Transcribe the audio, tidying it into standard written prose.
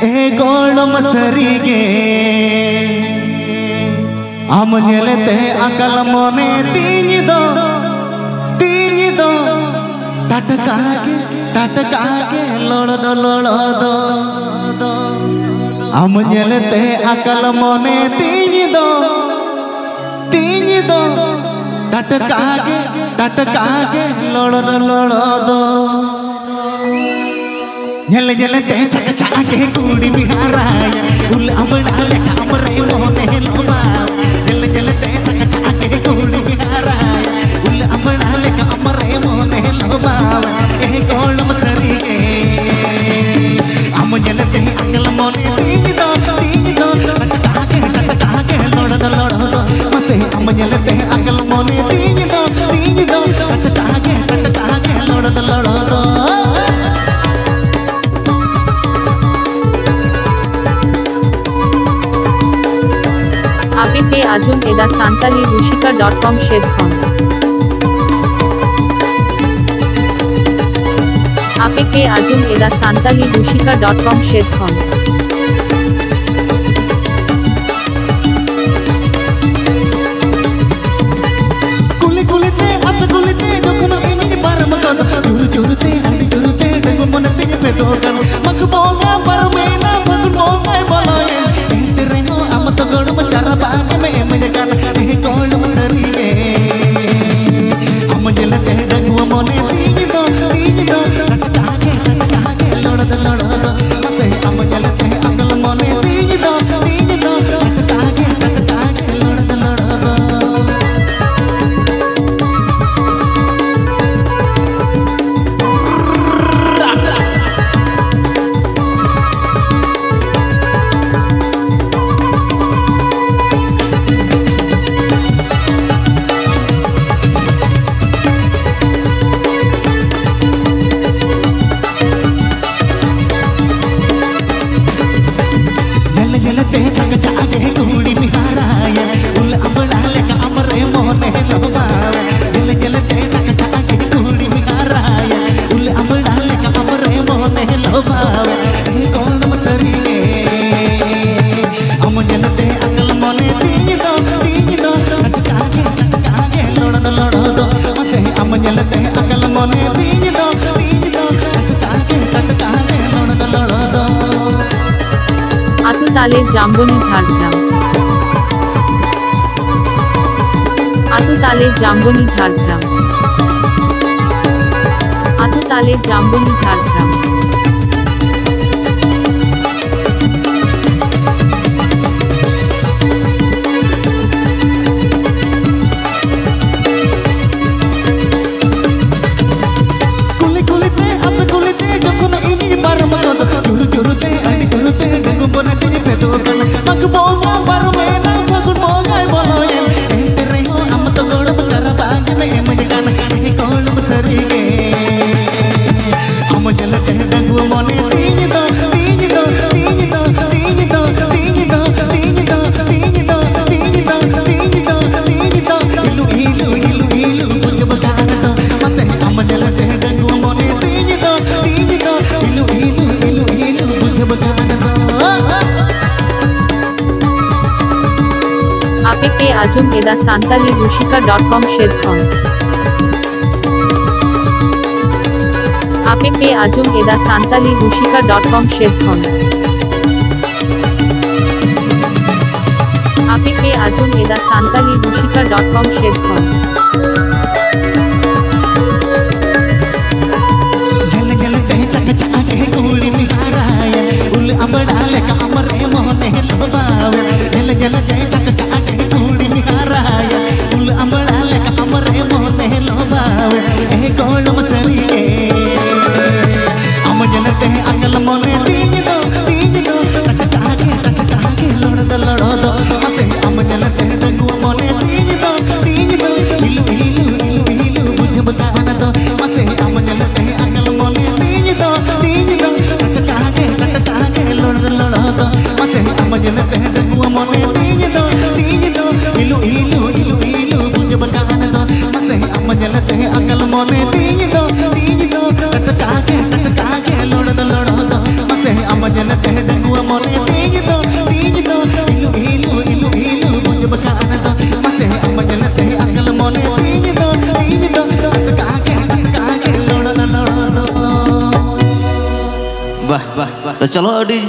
ए गोलम सरीगे आम नेलते अकल मोने तीन दो टटका के लोड़ दो आम नेलते अकल मोने तीन दो टटका के लोड़ दो ñel te chaka ke kudi biharaya ul amna le amre moone loma ñel te chaka ke kudi biharaya ul amna le amre moone loma e golum sarige am ñel te angal moone tin do टटका के लोड़ दो मसे am ñel te angal moone tin do टटका के लोड़ दो APP Ajum Eda Santali Rushika.com Shedkhon APP Ajum Eda Santali Rushika.com Shedkhon Kulite dokuna ini paramkan jurute andi jurute dengan monate pedokan makboga parmena magmoga bolaye entereno amat godum cara baage me mejakan eh golum sariye am jelate dagwa mone tin do टटका के लोड़ दो मसे am jelate अकल mone tin do टटका के लोड़ दो चका कूड़ी बिहाराया उल अमड़ा लेका अमरे मोने लोबा जल ते चका कूड़ी बिहाराया उल अमड़ा लेका अमरे मोने लोबा ए गोलम सरीगे am जल ते अकल मोने तीन दो टटका के लोड़ दो मसे am जल ते अकल मोने तीन दो टटका के लोड़ दो Atutale Jamboni Jhargram Atutale Jamboni Jhargram Atutale Jamboni Jhargram kulite dokuna ini paramkan jurute andi jurute dengan monate pedokan makboga parmena magmoga bolaye entereno amat godum cara baage me mejakan eh golum sarige am jelate dagwa mone tin do ilu pujab kana do mase am jelate dagwa mone tin do ilu pujab kana do APP Ajum Eda Santali Rushika.com Shedkhon APP Ajum Eda Santali Rushika.com Shedkhon APP Ajum Eda Santali Rushika.com Shedkhon जल ते चका के कूड़ी बिहाराया उल अमड़ा लेका अमरे मोने लोबा जल ते चका के कूड़ी बिहाराया उल अमड़ा लेका अमरे मोने लोबा ए गोलम सरीगे am जल ते अकल मोने तीन दो टटका के लोड़ दो मसे am जल ते दगवा मोने तीन दो इलु बुझब कान दो मसे am जल ते अकल मोने तीन दो टटका के लोड़ दो मसे am जल ते दगवा मोने तीन दो इलु बुझब कान दो मसे am जल ते अकल मोने तीन दो टटका के लोड़ दो मसे am जल ते दगवा मोने तीज दो इलु इलु इलु इलु मुझ बखान दो मते अमजलते अकल मोने तीज दो काके लोड़ दो। वाह वाह, तो चलो अडी